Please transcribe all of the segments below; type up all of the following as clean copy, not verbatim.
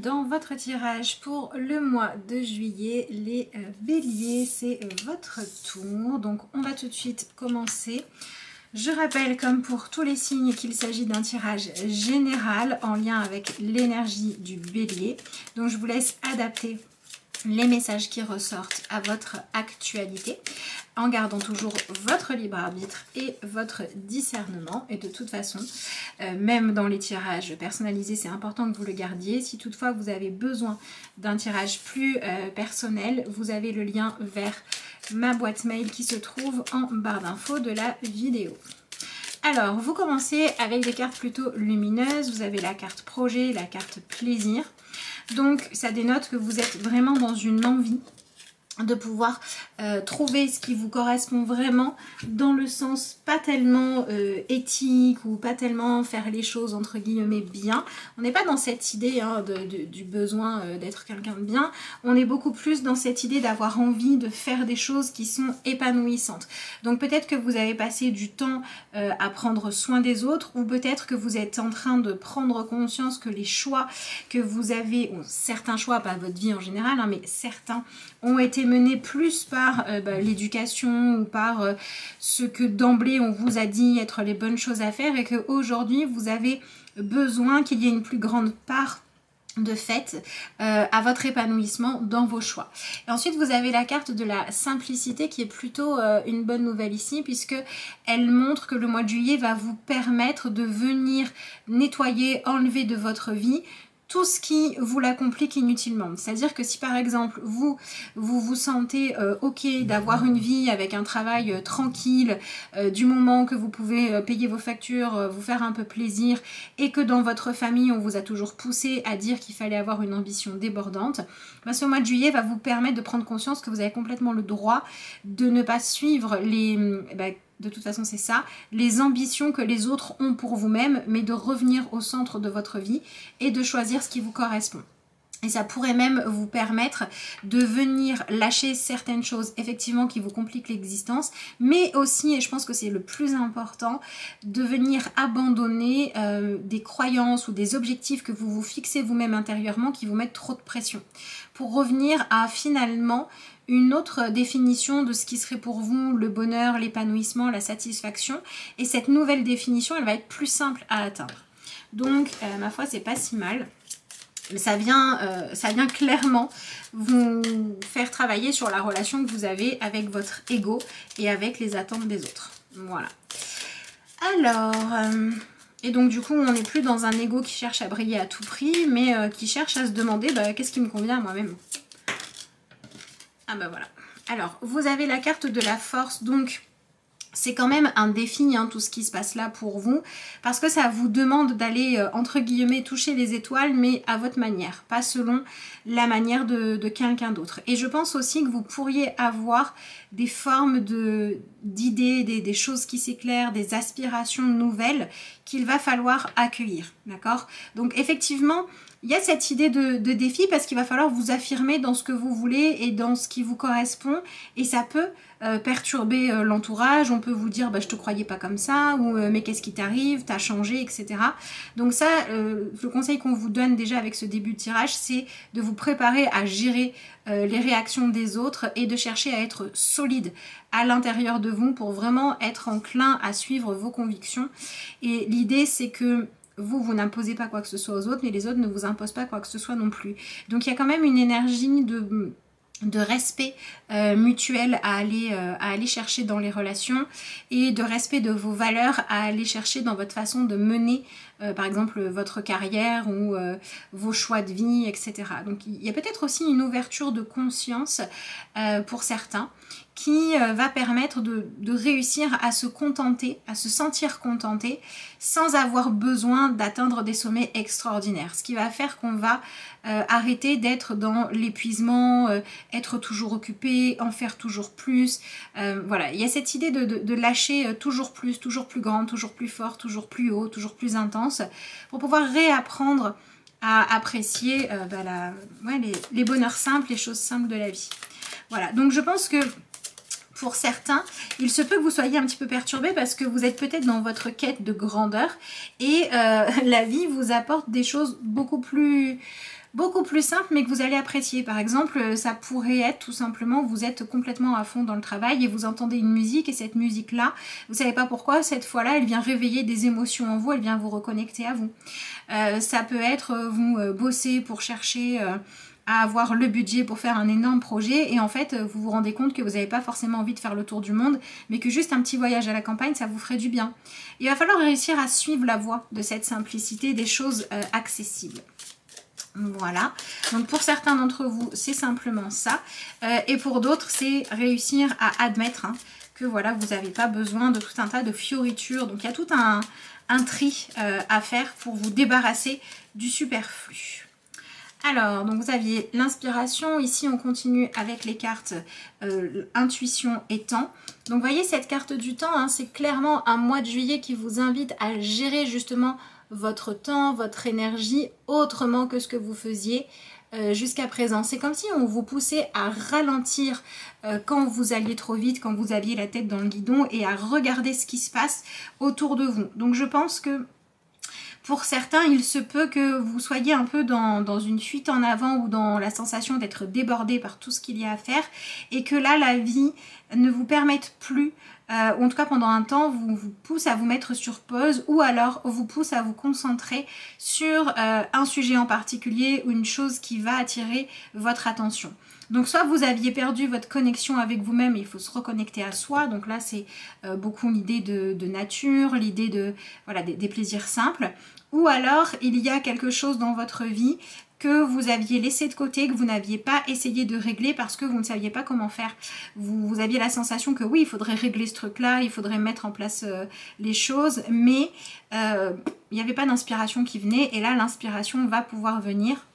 dans votre tirage pour le mois de juillet. Les béliers, c'est votre tour. Donc on va tout de suite commencer. Je rappelle, comme pour tous les signes, qu'il s'agit d'un tirage général en lien avec l'énergie du bélier. Donc je vous laisse adapter les messages qui ressortent à votre actualité en gardant toujours votre libre arbitre et votre discernement. Et de toute façon, même dans les tirages personnalisés, c'est important que vous le gardiez. Si toutefois vous avez besoin d'un tirage plus personnel, vous avez le lien vers ma boîte mail qui se trouve en barre d'infos de la vidéo. Alors, vous commencez avec des cartes plutôt lumineuses. Vous avez la carte projet, la carte plaisir. Donc, ça dénote que vous êtes vraiment dans une envie de pouvoir trouver ce qui vous correspond vraiment, dans le sens pas tellement éthique ou pas tellement faire les choses entre guillemets bien. On n'est pas dans cette idée du besoin d'être quelqu'un de bien, on est beaucoup plus dans cette idée d'avoir envie de faire des choses qui sont épanouissantes. Donc peut-être que vous avez passé du temps à prendre soin des autres, ou peut-être que vous êtes en train de prendre conscience que les choix que vous avez, certains choix, pas votre vie en général, mais certains ont été menés plus par l'éducation ou par ce que d'emblée on vous a dit être les bonnes choses à faire, et qu'aujourd'hui vous avez besoin qu'il y ait une plus grande part de fait à votre épanouissement dans vos choix. Et ensuite vous avez la carte de la simplicité qui est plutôt une bonne nouvelle ici, puisque elle montre que le mois de juillet va vous permettre de venir nettoyer, enlever de votre vie tout ce qui vous la complique inutilement. C'est-à-dire que si par exemple vous sentez ok d'avoir une vie avec un travail tranquille, du moment que vous pouvez payer vos factures, vous faire un peu plaisir, et que dans votre famille on vous a toujours poussé à dire qu'il fallait avoir une ambition débordante, ce mois de juillet va vous permettre de prendre conscience que vous avez complètement le droit de ne pas suivre les... de toute façon c'est ça, les ambitions que les autres ont pour vous-même, mais de revenir au centre de votre vie et de choisir ce qui vous correspond. Et ça pourrait même vous permettre de venir lâcher certaines choses effectivement qui vous compliquent l'existence, mais aussi, et je pense que c'est le plus important, de venir abandonner des croyances ou des objectifs que vous vous fixez vous-même intérieurement qui vous mettent trop de pression, pour revenir à finalement une autre définition de ce qui serait pour vous le bonheur, l'épanouissement, la satisfaction. Et cette nouvelle définition, elle va être plus simple à atteindre. Donc, ma foi, c'est pas si mal. Ça vient clairement vous faire travailler sur la relation que vous avez avec votre ego et avec les attentes des autres. Voilà. Alors... et donc du coup on n'est plus dans un ego qui cherche à briller à tout prix, mais qui cherche à se demander qu'est-ce qui me convient à moi-même. Ah voilà. Alors vous avez la carte de la force, donc c'est quand même un défi tout ce qui se passe là pour vous, parce que ça vous demande d'aller entre guillemets toucher les étoiles, mais à votre manière, pas selon la manière de quelqu'un d'autre. Et je pense aussi que vous pourriez avoir des formes d'idées, des choses qui s'éclairent, des aspirations nouvelles qu'il va falloir accueillir, d'accord? Donc effectivement, il y a cette idée de défi, parce qu'il va falloir vous affirmer dans ce que vous voulez et dans ce qui vous correspond, et ça peut perturber l'entourage. On peut vous dire je te croyais pas comme ça, ou mais qu'est-ce qui t'arrive, t'as changé, etc. Donc ça, le conseil qu'on vous donne déjà avec ce début de tirage, c'est de vous préparer à gérer les réactions des autres et de chercher à être solide à l'intérieur de vous pour vraiment être enclin à suivre vos convictions. Et l'idée, c'est que vous n'imposez pas quoi que ce soit aux autres, mais les autres ne vous imposent pas quoi que ce soit non plus. Donc il y a quand même une énergie de respect mutuel à aller chercher dans les relations, et de respect de vos valeurs à aller chercher dans votre façon de mener par exemple votre carrière ou vos choix de vie, etc. Donc il y a peut-être aussi une ouverture de conscience pour certains, qui va permettre de réussir à se contenter, à se sentir contenté, sans avoir besoin d'atteindre des sommets extraordinaires. Ce qui va faire qu'on va arrêter d'être dans l'épuisement, être toujours occupé, en faire toujours plus. Voilà, il y a cette idée de lâcher toujours plus grand, toujours plus fort, toujours plus haut, toujours plus intense, pour pouvoir réapprendre à apprécier les bonheurs simples, les choses simples de la vie. Voilà, donc je pense que pour certains, il se peut que vous soyez un petit peu perturbé parce que vous êtes peut-être dans votre quête de grandeur et la vie vous apporte des choses beaucoup plus beaucoup plus simple mais que vous allez apprécier. Par exemple, ça pourrait être tout simplement, vous êtes complètement à fond dans le travail et vous entendez une musique et cette musique-là, vous savez pas pourquoi, cette fois-là, elle vient réveiller des émotions en vous, elle vient vous reconnecter à vous. Ça peut être, vous bossez pour chercher... à avoir le budget pour faire un énorme projet et en fait vous vous rendez compte que vous n'avez pas forcément envie de faire le tour du monde mais que juste un petit voyage à la campagne ça vous ferait du bien. Il va falloir réussir à suivre la voie de cette simplicité, des choses accessibles. Voilà, donc pour certains d'entre vous c'est simplement ça et pour d'autres c'est réussir à admettre que voilà vous n'avez pas besoin de tout un tas de fioritures, donc il y a tout un tri à faire pour vous débarrasser du superflu. Alors, donc vous aviez l'inspiration, ici on continue avec les cartes intuition et temps. Donc vous voyez cette carte du temps, c'est clairement un mois de juillet qui vous invite à gérer justement votre temps, votre énergie autrement que ce que vous faisiez jusqu'à présent. C'est comme si on vous poussait à ralentir quand vous alliez trop vite, quand vous aviez la tête dans le guidon et à regarder ce qui se passe autour de vous. Donc je pense que pour certains, il se peut que vous soyez un peu dans une fuite en avant ou dans la sensation d'être débordé par tout ce qu'il y a à faire et que là, la vie ne vous permette plus, ou en tout cas pendant un temps, vous pousse à vous mettre sur pause ou alors vous pousse à vous concentrer sur un sujet en particulier ou une chose qui va attirer votre attention. Donc soit vous aviez perdu votre connexion avec vous-même et il faut se reconnecter à soi. Donc là c'est beaucoup l'idée de nature, l'idée de voilà des plaisirs simples. Ou alors il y a quelque chose dans votre vie que vous aviez laissé de côté, que vous n'aviez pas essayé de régler parce que vous ne saviez pas comment faire. Vous aviez la sensation que oui, il faudrait régler ce truc-là, il faudrait mettre en place les choses, mais il n'y avait pas d'inspiration qui venait et là l'inspiration va pouvoir venir,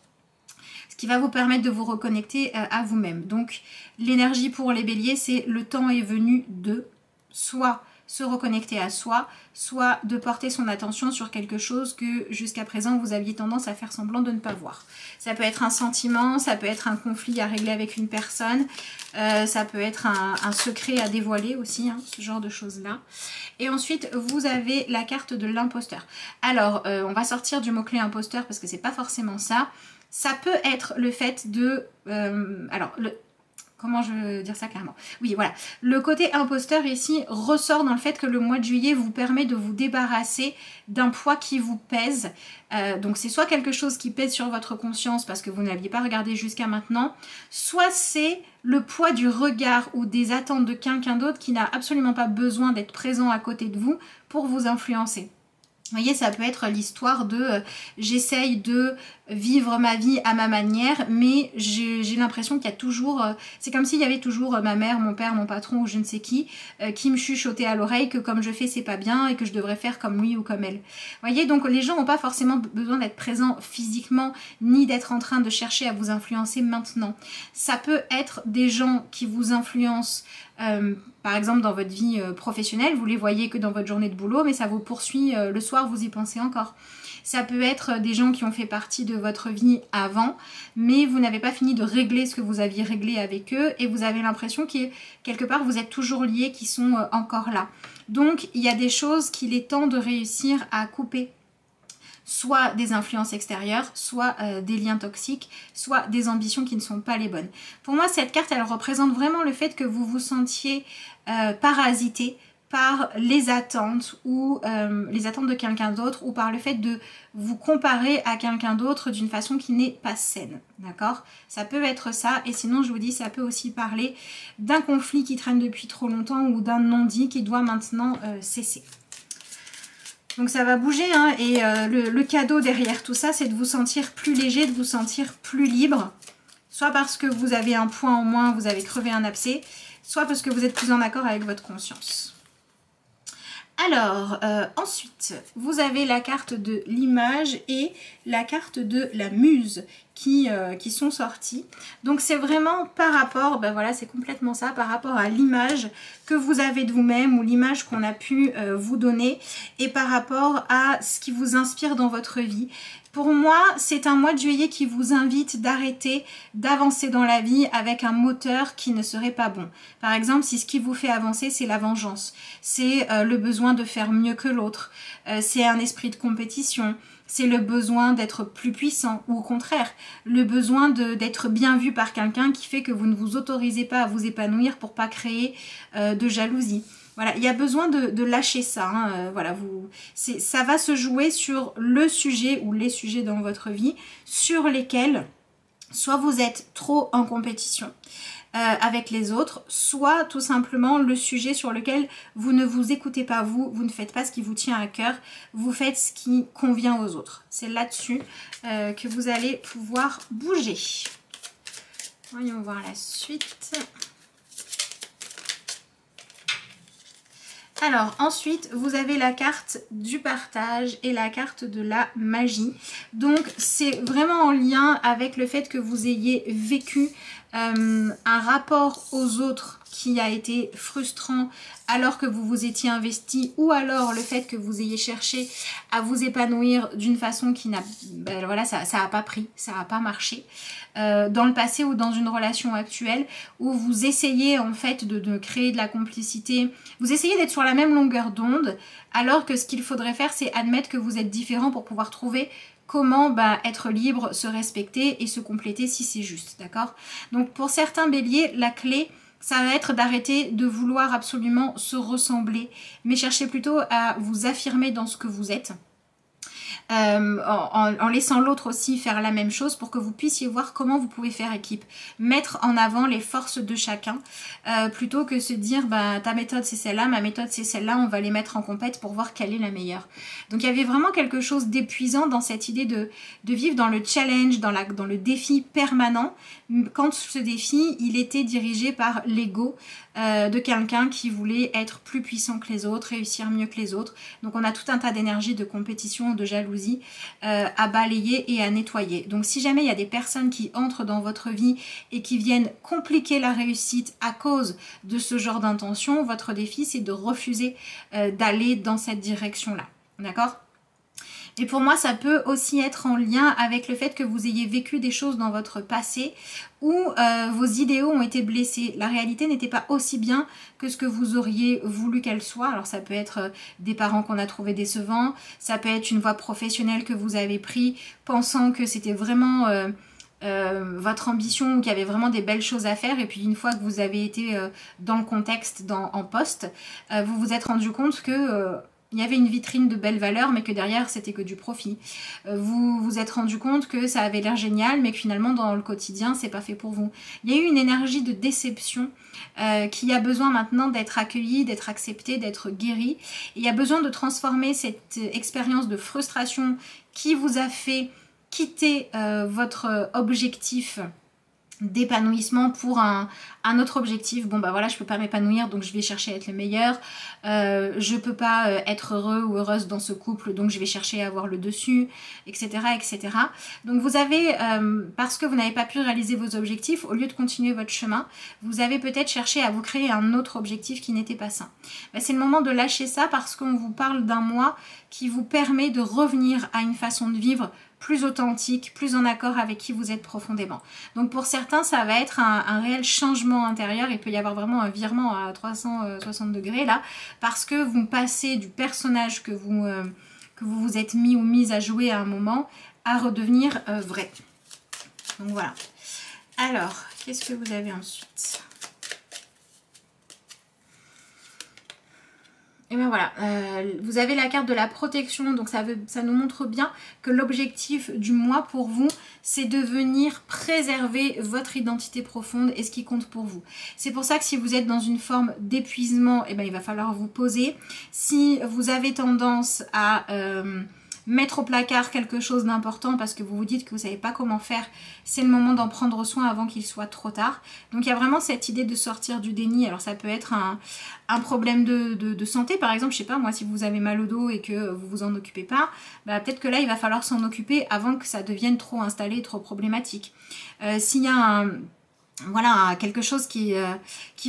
qui va vous permettre de vous reconnecter à vous-même. Donc l'énergie pour les béliers, c'est le temps est venu de soit se reconnecter à soi, soit de porter son attention sur quelque chose que jusqu'à présent vous aviez tendance à faire semblant de ne pas voir. Ça peut être un sentiment, ça peut être un conflit à régler avec une personne, ça peut être un secret à dévoiler aussi, ce genre de choses-là. Et ensuite, vous avez la carte de l'imposteur. Alors, on va sortir du mot-clé imposteur parce que c'est pas forcément ça. Ça peut être le fait de... comment je veux dire ça carrément? Oui, voilà. Le côté imposteur ici ressort dans le fait que le mois de juillet vous permet de vous débarrasser d'un poids qui vous pèse. Donc c'est soit quelque chose qui pèse sur votre conscience parce que vous n'aviez pas regardé jusqu'à maintenant, soit c'est le poids du regard ou des attentes de quelqu'un d'autre qui n'a absolument pas besoin d'être présent à côté de vous pour vous influencer. Vous voyez, ça peut être l'histoire de j'essaye de vivre ma vie à ma manière, mais j'ai l'impression qu'il y a toujours, c'est comme s'il y avait toujours ma mère, mon père, mon patron ou je ne sais qui me chuchotait à l'oreille que comme je fais c'est pas bien et que je devrais faire comme lui ou comme elle. Vous voyez, donc les gens n'ont pas forcément besoin d'être présents physiquement ni d'être en train de chercher à vous influencer maintenant. Ça peut être des gens qui vous influencent par exemple dans votre vie professionnelle, vous les voyez que dans votre journée de boulot, mais ça vous poursuit le soir, vous y pensez encore. Ça peut être des gens qui ont fait partie de votre vie avant, mais vous n'avez pas fini de régler ce que vous aviez réglé avec eux et vous avez l'impression que quelque part vous êtes toujours liés, qui sont encore là. Donc il y a des choses qu'il est temps de réussir à couper. Soit des influences extérieures, soit des liens toxiques, soit des ambitions qui ne sont pas les bonnes. Pour moi, cette carte, elle représente vraiment le fait que vous vous sentiez parasité par les attentes ou les attentes de quelqu'un d'autre ou par le fait de vous comparer à quelqu'un d'autre d'une façon qui n'est pas saine, d'accord? Ça peut être ça et sinon je vous dis ça peut aussi parler d'un conflit qui traîne depuis trop longtemps ou d'un non-dit qui doit maintenant cesser. Donc ça va bouger et le cadeau derrière tout ça, c'est de vous sentir plus léger, de vous sentir plus libre. Soit parce que vous avez un point en moins, vous avez crevé un abcès, soit parce que vous êtes plus en accord avec votre conscience. Alors, ensuite, vous avez la carte de l'image et la carte de la muse qui sont sorties. Donc c'est vraiment par rapport, ben voilà, c'est complètement ça, par rapport à l'image que vous avez de vous-même ou l'image qu'on a pu vous donner et par rapport à ce qui vous inspire dans votre vie. Pour moi, c'est un mois de juillet qui vous invite d'arrêter d'avancer dans la vie avec un moteur qui ne serait pas bon. Par exemple, si ce qui vous fait avancer, c'est la vengeance, c'est le besoin de faire mieux que l'autre, c'est un esprit de compétition, c'est le besoin d'être plus puissant ou au contraire, le besoin d'être bien vu par quelqu'un qui fait que vous ne vous autorisez pas à vous épanouir pour pas créer de jalousie. Voilà, il y a besoin de lâcher ça. Hein. Voilà, ça va se jouer sur le sujet ou les sujets dans votre vie sur lesquels soit vous êtes trop en compétition avec les autres, soit tout simplement le sujet sur lequel vous ne vous écoutez pas vous ne faites pas ce qui vous tient à cœur, vous faites ce qui convient aux autres. C'est là-dessus que vous allez pouvoir bouger. Voyons voir la suite. Alors ensuite vous avez la carte du partage et la carte de la magie. Donc c'est vraiment en lien avec le fait que vous ayez vécu un rapport aux autres qui a été frustrant alors que vous vous étiez investi, ou alors le fait que vous ayez cherché à vous épanouir d'une façon qui n'a, ben voilà, ça n'a pas pris, ça n'a pas marché dans le passé ou dans une relation actuelle où vous essayez en fait de créer de la complicité, vous essayez d'être sur la même longueur d'onde alors que ce qu'il faudrait faire c'est admettre que vous êtes différent pour pouvoir trouver comment être libre, se respecter et se compléter si c'est juste, d'accord? Donc pour certains béliers, la clé, ça va être d'arrêter de vouloir absolument se ressembler, mais chercher plutôt à vous affirmer dans ce que vous êtes. En laissant l'autre aussi faire la même chose pour que vous puissiez voir comment vous pouvez faire équipe. Mettre en avant les forces de chacun plutôt que se dire ta méthode c'est celle-là, ma méthode c'est celle-là, on va les mettre en compète pour voir quelle est la meilleure. Donc il y avait vraiment quelque chose d'épuisant dans cette idée de vivre dans le challenge, dans le défi permanent, quand ce défi il était dirigé par l'ego de quelqu'un qui voulait être plus puissant que les autres, réussir mieux que les autres. Donc on a tout un tas d'énergie, de compétition, de jalousie à balayer et à nettoyer. Donc si jamais il y a des personnes qui entrent dans votre vie et qui viennent compliquer la réussite à cause de ce genre d'intention, votre défi c'est de refuser d'aller dans cette direction-là. D'accord ? Et pour moi, ça peut aussi être en lien avec le fait que vous ayez vécu des choses dans votre passé où vos idéaux ont été blessés. La réalité n'était pas aussi bien que ce que vous auriez voulu qu'elle soit. Alors ça peut être des parents qu'on a trouvés décevants, ça peut être une voie professionnelle que vous avez prise pensant que c'était vraiment votre ambition ou qu'il y avait vraiment des belles choses à faire, et puis une fois que vous avez été dans le contexte, en poste, vous vous êtes rendu compte que... il y avait une vitrine de belles valeurs, mais que derrière, c'était que du profit. Vous vous êtes rendu compte que ça avait l'air génial, mais que finalement, dans le quotidien, c'est pas fait pour vous. Il y a eu une énergie de déception qui a besoin maintenant d'être accueillie, d'être acceptée, d'être guérie. Et il y a besoin de transformer cette expérience de frustration qui vous a fait quitter votre objectif d'épanouissement pour un autre objectif. Bon voilà, je peux pas m'épanouir donc je vais chercher à être le meilleur, je peux pas être heureux ou heureuse dans ce couple donc je vais chercher à avoir le dessus, etc. etc. Donc vous avez, parce que vous n'avez pas pu réaliser vos objectifs, au lieu de continuer votre chemin, vous avez peut-être cherché à vous créer un autre objectif qui n'était pas sain. C'est le moment de lâcher ça parce qu'on vous parle d'un mois qui vous permet de revenir à une façon de vivre plus authentique, plus en accord avec qui vous êtes profondément. Donc pour certains, ça va être un réel changement intérieur. Il peut y avoir vraiment un virement à 360 degrés là, parce que vous passez du personnage que vous vous êtes mis ou mise à jouer à un moment à redevenir vrai. Donc voilà. Alors, qu'est-ce que vous avez ensuite ? Et bien voilà, vous avez la carte de la protection, donc ça nous montre bien que l'objectif du mois pour vous, c'est de venir préserver votre identité profonde et ce qui compte pour vous. C'est pour ça que si vous êtes dans une forme d'épuisement, eh ben, il va falloir vous poser. Si vous avez tendance à mettre au placard quelque chose d'important parce que vous vous dites que vous ne savez pas comment faire, c'est le moment d'en prendre soin avant qu'il soit trop tard. Donc il y a vraiment cette idée de sortir du déni. Alors ça peut être un problème de santé, par exemple, je sais pas moi, si vous avez mal au dos et que vous vous en occupez pas, peut-être que là il va falloir s'en occuper avant que ça devienne trop installé, trop problématique. S'il y a voilà, quelque chose qui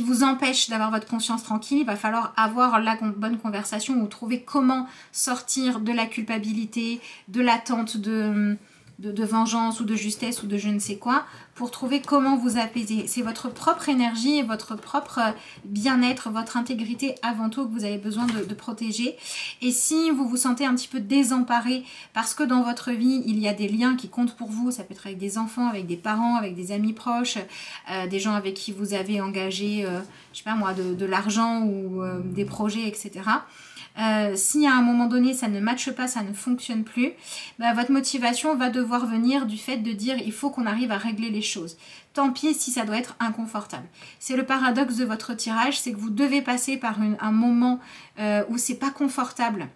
vous empêche d'avoir votre conscience tranquille, il va falloir avoir la bonne conversation ou trouver comment sortir de la culpabilité, de l'attente de vengeance ou de justesse ou de je ne sais quoi, pour trouver comment vous apaiser. C'est votre propre énergie et votre propre bien-être, votre intégrité avant tout que vous avez besoin de protéger. Et si vous vous sentez un petit peu désemparé parce que dans votre vie, il y a des liens qui comptent pour vous, ça peut être avec des enfants, avec des parents, avec des amis proches, des gens avec qui vous avez engagé, je sais pas moi, de l'argent ou des projets, etc. Si à un moment donné ça ne matche pas, ça ne fonctionne plus, bah, votre motivation va devoir venir du fait de dire il faut qu'on arrive à régler les choses. Tant pis si ça doit être inconfortable. C'est le paradoxe de votre tirage, c'est que vous devez passer par un moment où c'est pas confortable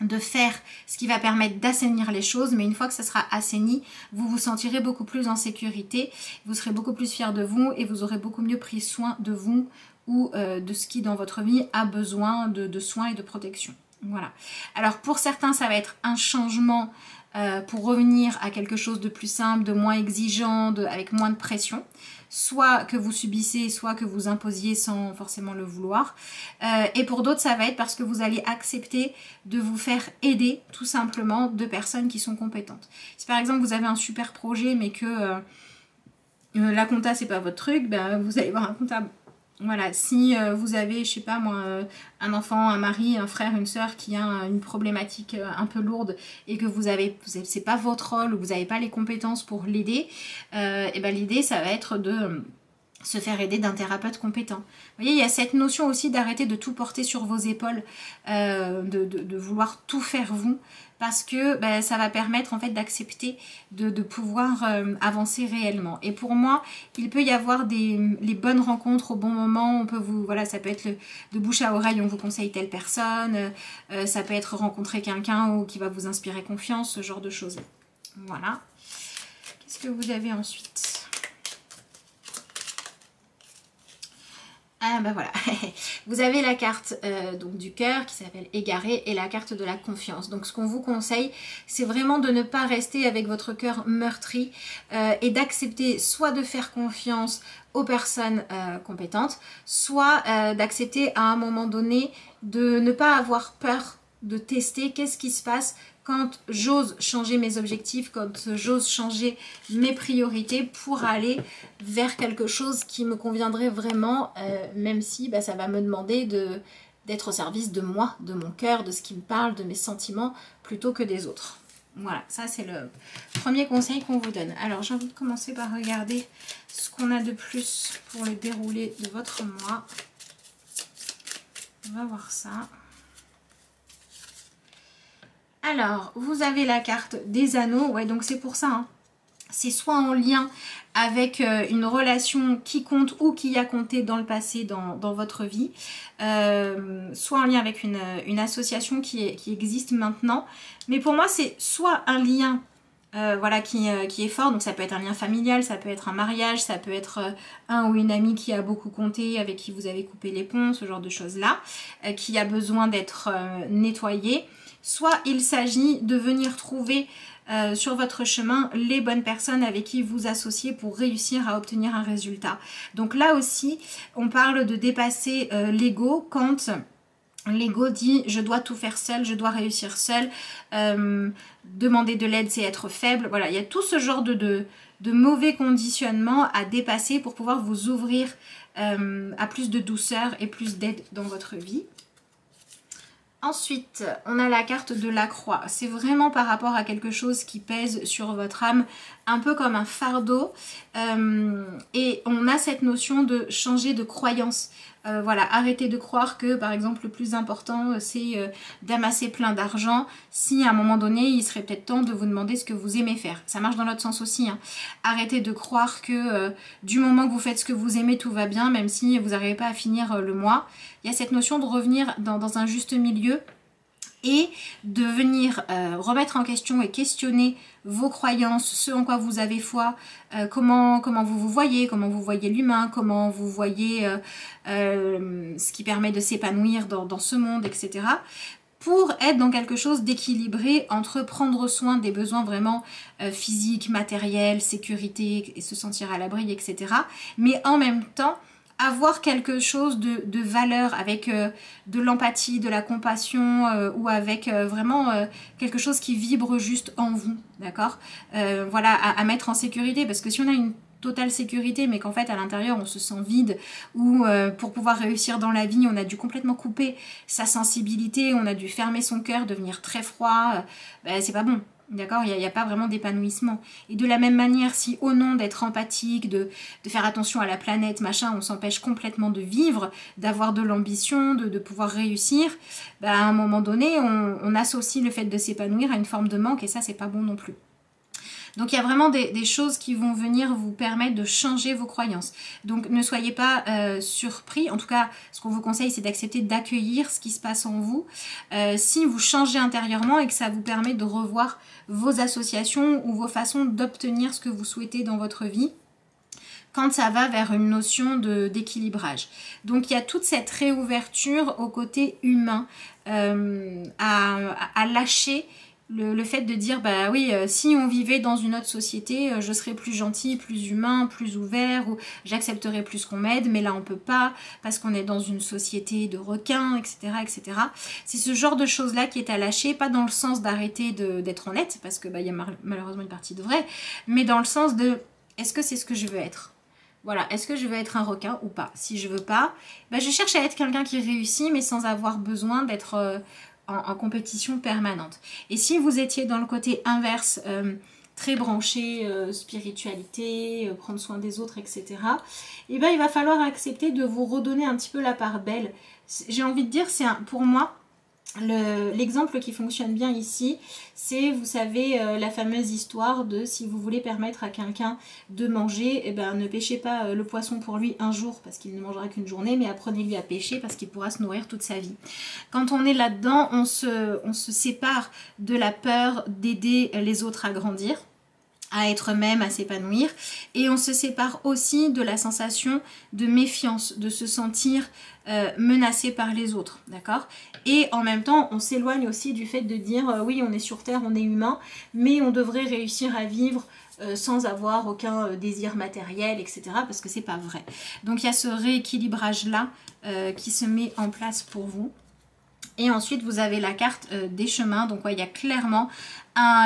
de faire ce qui va permettre d'assainir les choses, mais une fois que ça sera assaini, vous vous sentirez beaucoup plus en sécurité, vous serez beaucoup plus fier de vous et vous aurez beaucoup mieux pris soin de vous ou de ce qui dans votre vie a besoin de soins et de protection. Voilà. Alors pour certains, ça va être un changement pour revenir à quelque chose de plus simple, de moins exigeant, avec moins de pression. Soit que vous subissez, soit que vous imposiez sans forcément le vouloir. Et pour d'autres, ça va être parce que vous allez accepter de vous faire aider tout simplement de personnes qui sont compétentes. Si par exemple vous avez un super projet mais que la compta c'est pas votre truc, ben, vous allez voir un comptable. Voilà, si vous avez, je sais pas moi, un enfant, un mari, un frère, une soeur qui a une problématique un peu lourde et que c'est pas votre rôle ou vous n'avez pas les compétences pour l'aider, et ben l'idée ça va être de se faire aider d'un thérapeute compétent. Vous voyez, il y a cette notion aussi d'arrêter de tout porter sur vos épaules, de vouloir tout faire vous, parce que ben, ça va permettre en fait d'accepter de pouvoir avancer réellement. Et pour moi, il peut y avoir les bonnes rencontres au bon moment. On peut voilà, ça peut être de bouche à oreille, on vous conseille telle personne, ça peut être rencontrer quelqu'un qui va vous inspirer confiance, ce genre de choses. Voilà. Qu'est-ce que vous avez ensuite ? Ah ben voilà, vous avez la carte donc du cœur qui s'appelle égaré et la carte de la confiance. Donc ce qu'on vous conseille, c'est vraiment de ne pas rester avec votre cœur meurtri et d'accepter soit de faire confiance aux personnes compétentes, soit d'accepter à un moment donné de ne pas avoir peur de tester qu'est-ce qui se passe quand j'ose changer mes objectifs, quand j'ose changer mes priorités pour aller vers quelque chose qui me conviendrait vraiment, même si bah, ça va me demander d'être au service de moi, de mon cœur, de ce qui me parle, de mes sentiments, plutôt que des autres. Voilà, ça c'est le premier conseil qu'on vous donne. Alors j'ai envie de commencer par regarder ce qu'on a de plus pour le déroulé de votre mois. On va voir ça. Alors, vous avez la carte des anneaux, ouais, donc c'est pour ça, hein. C'est soit en lien avec une relation qui compte ou qui a compté dans le passé dans votre vie, soit en lien avec une association qui existe maintenant. Mais pour moi, c'est soit un lien voilà, qui est fort, donc ça peut être un lien familial, ça peut être un mariage, ça peut être un ou une amie qui a beaucoup compté, avec qui vous avez coupé les ponts, ce genre de choses-là, qui a besoin d'être nettoyé. Soit il s'agit de venir trouver sur votre chemin les bonnes personnes avec qui vous associez pour réussir à obtenir un résultat. Donc là aussi, on parle de dépasser l'ego quand l'ego dit je dois tout faire seul, je dois réussir seul, demander de l'aide c'est être faible. Voilà, il y a tout ce genre de mauvais conditionnement à dépasser pour pouvoir vous ouvrir à plus de douceur et plus d'aide dans votre vie. Ensuite, on a la carte de la croix. C'est vraiment par rapport à quelque chose qui pèse sur votre âme, un peu comme un fardeau. Et on a cette notion de changer de croyance. Voilà, arrêtez de croire que, par exemple, le plus important, c'est d'amasser plein d'argent. Si à un moment donné, il serait peut-être temps de vous demander ce que vous aimez faire. Ça marche dans l'autre sens aussi, hein. Arrêtez de croire que du moment que vous faites ce que vous aimez, tout va bien, même si vous n'arrivez pas à finir le mois. Il y a cette notion de revenir dans un juste milieu et de venir remettre en question et questionner vos croyances, ce en quoi vous avez foi, comment vous voyez, comment vous voyez l'humain, comment vous voyez ce qui permet de s'épanouir dans ce monde, etc. Pour être dans quelque chose d'équilibré entre prendre soin des besoins vraiment physiques, matériels, sécurité et se sentir à l'abri, etc. Mais en même temps, avoir quelque chose de valeur avec de l'empathie, de la compassion ou avec vraiment quelque chose qui vibre juste en vous, d'accord, voilà, à mettre en sécurité, parce que si on a totale sécurité, mais qu'en fait à l'intérieur on se sent vide, ou pour pouvoir réussir dans la vie, on a dû complètement couper sa sensibilité, on a dû fermer son cœur, devenir très froid, c'est pas bon. D'accord, il n'y a pas vraiment d'épanouissement. Et de la même manière, si au nom d'être empathique, de faire attention à la planète, machin, on s'empêche complètement de vivre, d'avoir de l'ambition, de pouvoir réussir, à un moment donné, on associe le fait de s'épanouir à une forme de manque, et ça, c'est pas bon non plus. Donc il y a vraiment des choses qui vont venir vous permettre de changer vos croyances. Donc ne soyez pas surpris. En tout cas, ce qu'on vous conseille, c'est d'accepter d'accueillir ce qui se passe en vous. Si vous changez intérieurement et que ça vous permet de revoir vos associations ou vos façons d'obtenir ce que vous souhaitez dans votre vie, quand ça va vers une notion d'équilibrage. Donc il y a toute cette réouverture au côté humain, à lâcher le fait de dire, bah oui, si on vivait dans une autre société, je serais plus gentil, plus humain, plus ouvert, ou j'accepterais plus qu'on m'aide, mais là on peut pas, parce qu'on est dans une société de requins, etc. etc. C'est ce genre de choses-là qui est à lâcher, pas dans le sens d'arrêter d'être honnête, parce que y a malheureusement une partie de vrai, mais dans le sens de, est-ce que c'est ce que je veux être ? Voilà, est-ce que je veux être un requin ou pas? Si je veux pas, je cherche à être quelqu'un qui réussit, mais sans avoir besoin d'être en compétition permanente. Et si vous étiez dans le côté inverse, très branché, spiritualité, prendre soin des autres, etc., il va falloir accepter de vous redonner un petit peu la part belle. J'ai envie de dire, pour moi, l'exemple qui fonctionne bien ici, c'est, vous savez, la fameuse histoire de si vous voulez permettre à quelqu'un de manger, ne pêchez pas le poisson pour lui un jour parce qu'il ne mangera qu'une journée, mais apprenez-lui à pêcher parce qu'il pourra se nourrir toute sa vie. Quand on est là-dedans, on se sépare de la peur d'aider les autres à grandir, à être même, à s'épanouir, et on se sépare aussi de la sensation de méfiance, de se sentir menacé par les autres, d'accord? Et en même temps, on s'éloigne aussi du fait de dire oui, on est sur Terre, on est humain, mais on devrait réussir à vivre sans avoir aucun désir matériel, etc., parce que c'est pas vrai. Donc il y a ce rééquilibrage-là qui se met en place pour vous. Et ensuite, vous avez la carte des chemins. Donc, il y a clairement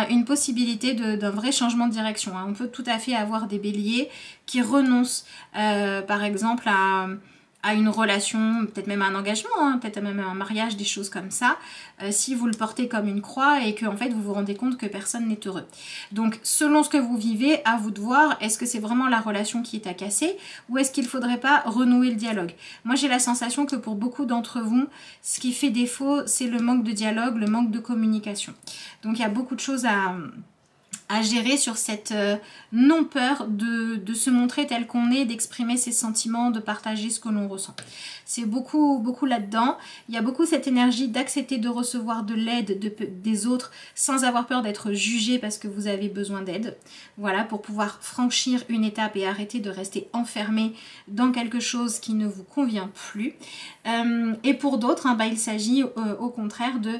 une possibilité d'un vrai changement de direction. On peut tout à fait avoir des béliers qui renoncent, par exemple, à une relation, peut-être même à un engagement, peut-être même à un mariage, des choses comme ça, si vous le portez comme une croix et que en fait vous vous rendez compte que personne n'est heureux. Donc selon ce que vous vivez, à vous de voir, est-ce que c'est vraiment la relation qui est à casser ou est-ce qu'il ne faudrait pas renouer le dialogue? Moi j'ai la sensation que pour beaucoup d'entre vous, ce qui fait défaut, c'est le manque de dialogue, le manque de communication. Donc il y a beaucoup de choses à gérer sur cette non-peur de se montrer tel qu'on est, d'exprimer ses sentiments, de partager ce que l'on ressent. C'est beaucoup là-dedans. Il y a beaucoup cette énergie d'accepter de recevoir de l'aide des autres sans avoir peur d'être jugé parce que vous avez besoin d'aide. Voilà, pour pouvoir franchir une étape et arrêter de rester enfermé dans quelque chose qui ne vous convient plus. Et pour d'autres, il s'agit au contraire de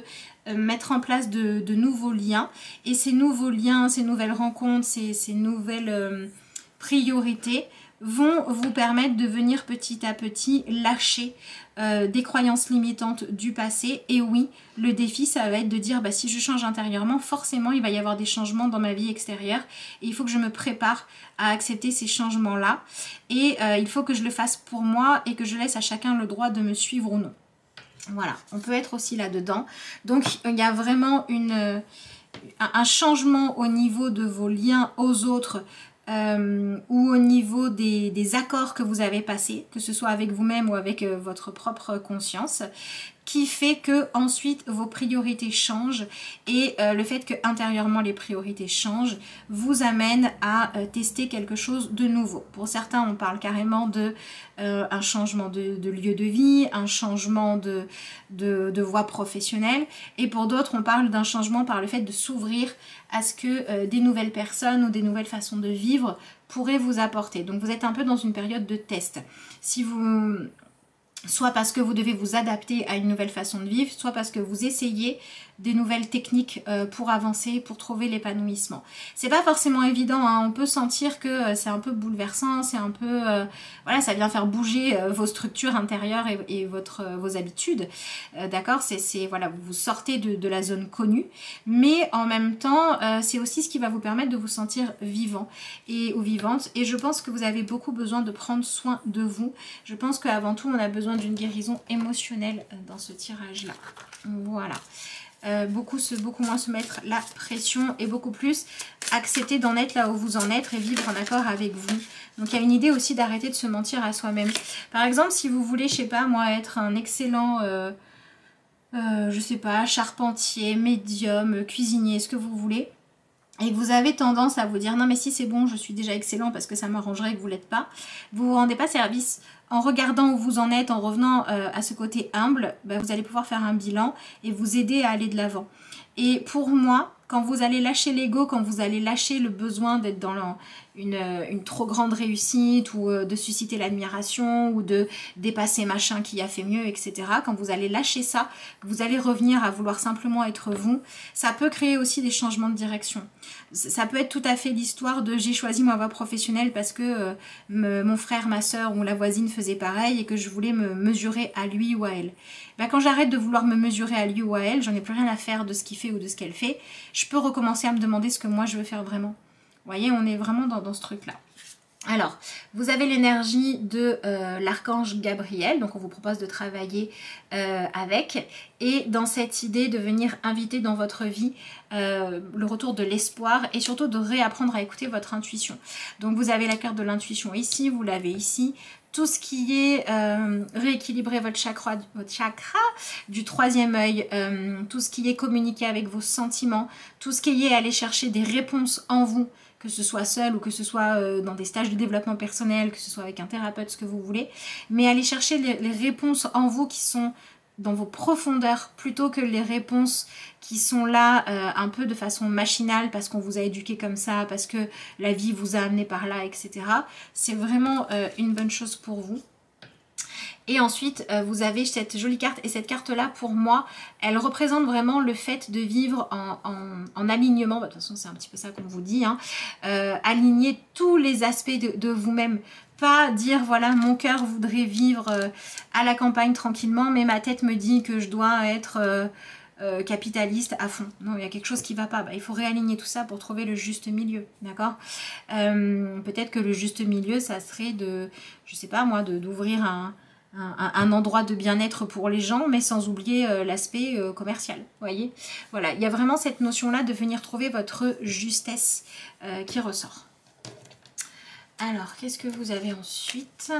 mettre en place de nouveaux liens, et ces nouveaux liens, ces nouvelles rencontres, ces nouvelles priorités vont vous permettre de venir petit à petit lâcher des croyances limitantes du passé. Et oui, le défi, ça va être de dire si je change intérieurement, forcément il va y avoir des changements dans ma vie extérieure et il faut que je me prépare à accepter ces changements là, et il faut que je le fasse pour moi et que je laisse à chacun le droit de me suivre ou non. Voilà, on peut être aussi là-dedans. Donc, il y a vraiment un changement au niveau de vos liens aux autres ou au niveau des accords que vous avez passés, que ce soit avec vous-même ou avec votre propre conscience, qui fait que ensuite vos priorités changent, et le fait que intérieurement les priorités changent vous amène à tester quelque chose de nouveau. Pour certains, on parle carrément de un changement de lieu de vie, un changement de voie professionnelle, et pour d'autres, on parle d'un changement par le fait de s'ouvrir à ce que des nouvelles personnes ou des nouvelles façons de vivre pourraient vous apporter. Donc vous êtes un peu dans une période de test. Soit parce que vous devez vous adapter à une nouvelle façon de vivre, soit parce que vous essayez des nouvelles techniques pour avancer, pour trouver l'épanouissement. C'est pas forcément évident, hein. On peut sentir que c'est un peu bouleversant, c'est un peu... voilà, ça vient faire bouger vos structures intérieures et vos habitudes. D'accord, voilà, vous sortez de la zone connue, mais en même temps, c'est aussi ce qui va vous permettre de vous sentir vivant ou vivante. Et je pense que vous avez beaucoup besoin de prendre soin de vous. Je pense qu'avant tout, on a besoin d'une guérison émotionnelle dans ce tirage-là. Voilà. Beaucoup moins se mettre la pression et beaucoup plus accepter d'en être là où vous en êtes et vivre en accord avec vous. Donc il y a une idée aussi d'arrêter de se mentir à soi-même. Par exemple, si vous voulez, je sais pas moi, être un excellent... je sais pas, charpentier, médium, cuisinier, ce que vous voulez, et que vous avez tendance à vous dire non mais si c'est bon, je suis déjà excellent parce que ça m'arrangerait que vous l'êtes pas, vous vous rendez pas service. En regardant où vous en êtes, en revenant à ce côté humble, bah, vous allez pouvoir faire un bilan et vous aider à aller de l'avant. Et pour moi, quand vous allez lâcher l'ego, quand vous allez lâcher le besoin d'être dans une trop grande réussite ou de susciter l'admiration ou de dépasser machin qui a fait mieux, etc. Quand vous allez lâcher ça, vous allez revenir à vouloir simplement être vous, ça peut créer aussi des changements de direction. Ça peut être tout à fait l'histoire de j'ai choisi ma voie professionnelle parce que mon frère, ma soeur ou la voisine faisait pareil et que je voulais me mesurer à lui ou à elle. Ben, quand j'arrête de vouloir me mesurer à lui ou à elle, j'en ai plus rien à faire de ce qu'il fait ou de ce qu'elle fait, je peux recommencer à me demander ce que moi je veux faire vraiment. Vous voyez, on est vraiment dans ce truc-là. Alors, vous avez l'énergie de l'archange Gabriel, donc on vous propose de travailler avec, et dans cette idée de venir inviter dans votre vie le retour de l'espoir et surtout de réapprendre à écouter votre intuition. Donc vous avez la carte de l'intuition ici, vous l'avez ici. Tout ce qui est rééquilibrer votre chakra du troisième œil, tout ce qui est communiquer avec vos sentiments, tout ce qui est aller chercher des réponses en vous, que ce soit seul ou que ce soit dans des stages de développement personnel, que ce soit avec un thérapeute, ce que vous voulez, mais aller chercher les réponses en vous qui sont dans vos profondeurs plutôt que les réponses qui sont là un peu de façon machinale parce qu'on vous a éduqué comme ça, parce que la vie vous a amené par là, etc. C'est vraiment une bonne chose pour vous. Et ensuite, vous avez cette jolie carte. Et cette carte-là, pour moi, elle représente vraiment le fait de vivre en alignement. Bah, de toute façon, c'est un petit peu ça qu'on vous dit. Hein. Aligner tous les aspects de vous-même. Pas dire, voilà, mon cœur voudrait vivre à la campagne tranquillement, mais ma tête me dit que je dois être... capitaliste à fond. Non, il y a quelque chose qui va pas. Bah, il faut réaligner tout ça pour trouver le juste milieu, d'accord. Peut-être que le juste milieu, ça serait de, je sais pas moi, d'ouvrir un endroit de bien-être pour les gens, mais sans oublier l'aspect commercial, voyez. Voilà, il y a vraiment cette notion-là de venir trouver votre justesse qui ressort. Alors, qu'est-ce que vous avez ensuite ?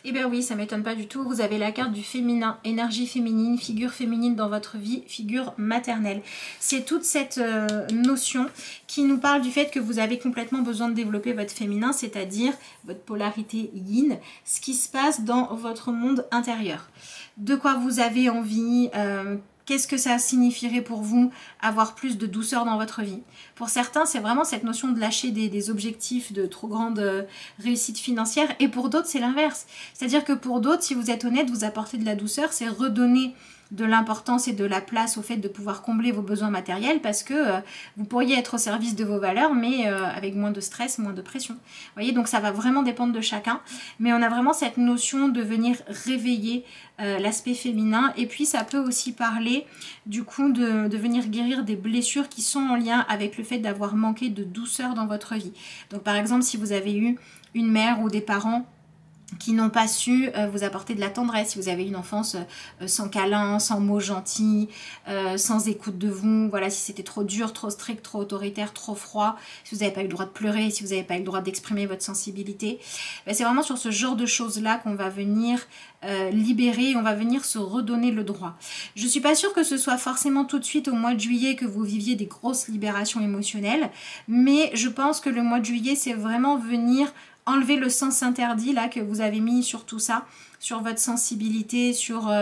Eh bien oui, ça ne m'étonne pas du tout. Vous avez la carte du féminin, énergie féminine, figure féminine dans votre vie, figure maternelle. C'est toute cette notion qui nous parle du fait que vous avez complètement besoin de développer votre féminin, c'est-à-dire votre polarité yin, ce qui se passe dans votre monde intérieur. De quoi vous avez envie, qu'est-ce que ça signifierait pour vous avoir plus de douceur dans votre vie? Pour certains, c'est vraiment cette notion de lâcher des objectifs de trop grande réussite financière. Et pour d'autres, c'est l'inverse. C'est-à-dire que pour d'autres, si vous êtes honnête, vous apportez de la douceur, c'est redonner de l'importance et de la place au fait de pouvoir combler vos besoins matériels parce que vous pourriez être au service de vos valeurs mais avec moins de stress, moins de pression. Vous voyez, donc ça va vraiment dépendre de chacun, mais on a vraiment cette notion de venir réveiller l'aspect féminin et puis ça peut aussi parler du coup de venir guérir des blessures qui sont en lien avec le fait d'avoir manqué de douceur dans votre vie. Donc par exemple, si vous avez eu une mère ou des parents qui n'ont pas su vous apporter de la tendresse, si vous avez une enfance sans câlin, sans mots gentils, sans écoute de vous, voilà, si c'était trop dur, trop strict, trop autoritaire, trop froid, si vous n'avez pas eu le droit de pleurer, si vous n'avez pas eu le droit d'exprimer votre sensibilité, ben c'est vraiment sur ce genre de choses-là qu'on va venir libérer, on va venir se redonner le droit. Je ne suis pas sûre que ce soit forcément tout de suite au mois de juillet que vous viviez des grosses libérations émotionnelles, mais je pense que le mois de juillet, c'est vraiment venir enlever le sens interdit là que vous avez mis sur tout ça, sur votre sensibilité, sur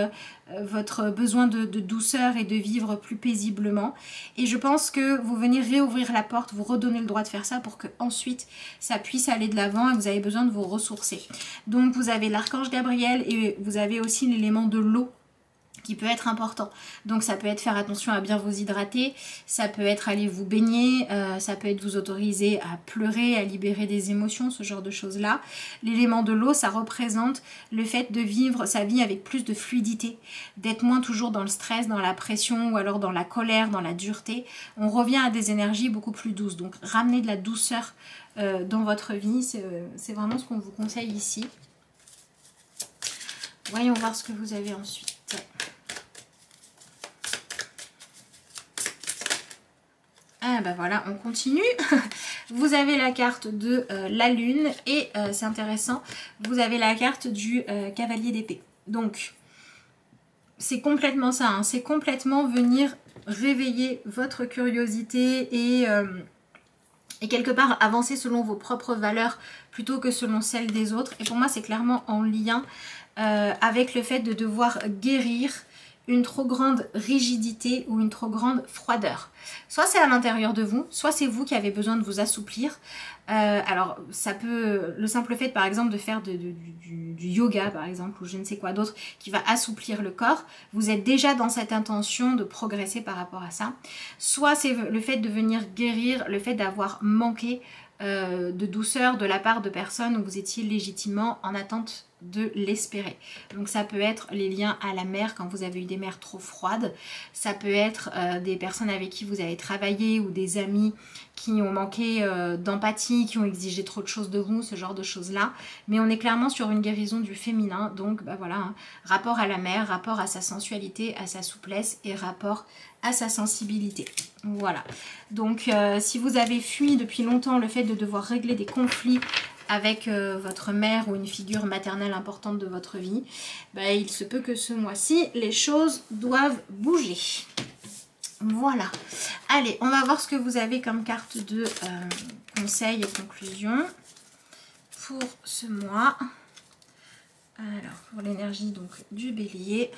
votre besoin de douceur et de vivre plus paisiblement. Et je pense que vous venez réouvrir la porte, vous redonner le droit de faire ça pour que ensuite ça puisse aller de l'avant et vous avez besoin de vous ressourcer. Donc vous avez l'archange Gabriel et vous avez aussi l'élément de l'eau qui peut être important. Donc ça peut être faire attention à bien vous hydrater, ça peut être aller vous baigner, ça peut être vous autoriser à pleurer, à libérer des émotions, ce genre de choses-là. L'élément de l'eau, ça représente le fait de vivre sa vie avec plus de fluidité, d'être moins toujours dans le stress, dans la pression ou alors dans la colère, dans la dureté. On revient à des énergies beaucoup plus douces. Donc ramener de la douceur dans votre vie, c'est vraiment ce qu'on vous conseille ici. Voyons voir ce que vous avez ensuite. Ah bah voilà, on continue. Vous avez la carte de la lune et c'est intéressant, vous avez la carte du cavalier d'épée. Donc, c'est complètement ça, hein, c'est complètement venir réveiller votre curiosité et quelque part avancer selon vos propres valeurs plutôt que selon celles des autres. Et pour moi, c'est clairement en lien avec le fait de devoir guérir une trop grande rigidité ou une trop grande froideur. Soit c'est à l'intérieur de vous, soit c'est vous qui avez besoin de vous assouplir. Alors ça peut, le simple fait par exemple de faire du yoga par exemple ou je ne sais quoi d'autre qui va assouplir le corps, vous êtes déjà dans cette intention de progresser par rapport à ça. Soit c'est le fait de venir guérir, le fait d'avoir manqué de douceur de la part de personnes où vous étiez légitimement en attente de l'espérer. Donc ça peut être les liens à la mer quand vous avez eu des mers trop froides, ça peut être des personnes avec qui vous avez travaillé ou des amis qui ont manqué d'empathie, qui ont exigé trop de choses de vous, ce genre de choses là. Mais on est clairement sur une guérison du féminin, donc bah voilà, hein, rapport à la mer, rapport à sa sensualité, à sa souplesse et rapport à sa sensibilité. Voilà, donc si vous avez fui depuis longtemps le fait de devoir régler des conflits avec votre mère ou une figure maternelle importante de votre vie, bah, il se peut que ce mois-ci, les choses doivent bouger. Voilà. Allez, on va voir ce que vous avez comme carte de conseils et conclusions pour ce mois. Alors, pour l'énergie donc du bélier,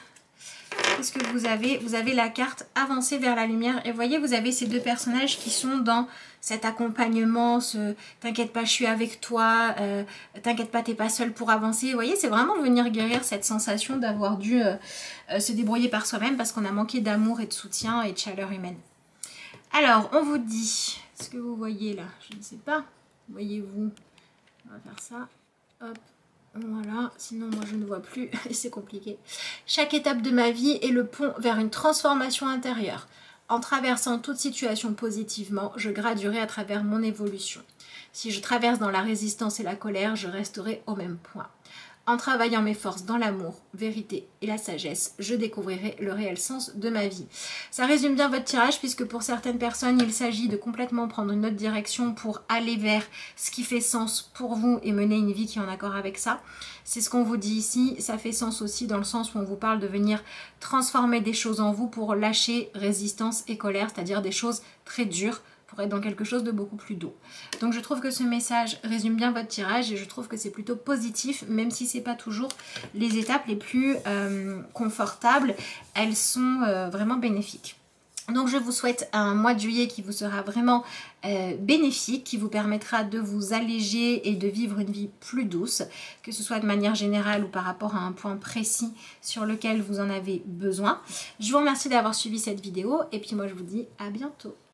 qu'est-ce que vous avez? Vous avez la carte avancer vers la lumière. Et vous voyez, vous avez ces deux personnages qui sont dans cet accompagnement, ce t'inquiète pas, je suis avec toi, t'inquiète pas, t'es pas seul pour avancer. Vous voyez, c'est vraiment venir guérir cette sensation d'avoir dû se débrouiller par soi-même parce qu'on a manqué d'amour et de soutien et de chaleur humaine. Alors, on vous dit, est-ce que vous voyez là? Je ne sais pas. Voyez-vous? On va faire ça. Hop. Voilà, sinon moi je ne vois plus et c'est compliqué. Chaque étape de ma vie est le pont vers une transformation intérieure. En traversant toute situation positivement, je graduerai à travers mon évolution. Si je traverse dans la résistance et la colère, je resterai au même point. En travaillant mes forces dans l'amour, vérité et la sagesse, je découvrirai le réel sens de ma vie. Ça résume bien votre tirage puisque pour certaines personnes, il s'agit de complètement prendre une autre direction pour aller vers ce qui fait sens pour vous et mener une vie qui est en accord avec ça. C'est ce qu'on vous dit ici. Ça fait sens aussi dans le sens où on vous parle de venir transformer des choses en vous pour lâcher résistance et colère, c'est-à-dire des choses très dures, pour être dans quelque chose de beaucoup plus doux. Donc je trouve que ce message résume bien votre tirage et je trouve que c'est plutôt positif, même si c'est pas toujours les étapes les plus confortables, elles sont vraiment bénéfiques. Donc je vous souhaite un mois de juillet qui vous sera vraiment bénéfique, qui vous permettra de vous alléger et de vivre une vie plus douce, que ce soit de manière générale ou par rapport à un point précis sur lequel vous en avez besoin. Je vous remercie d'avoir suivi cette vidéo et puis moi je vous dis à bientôt.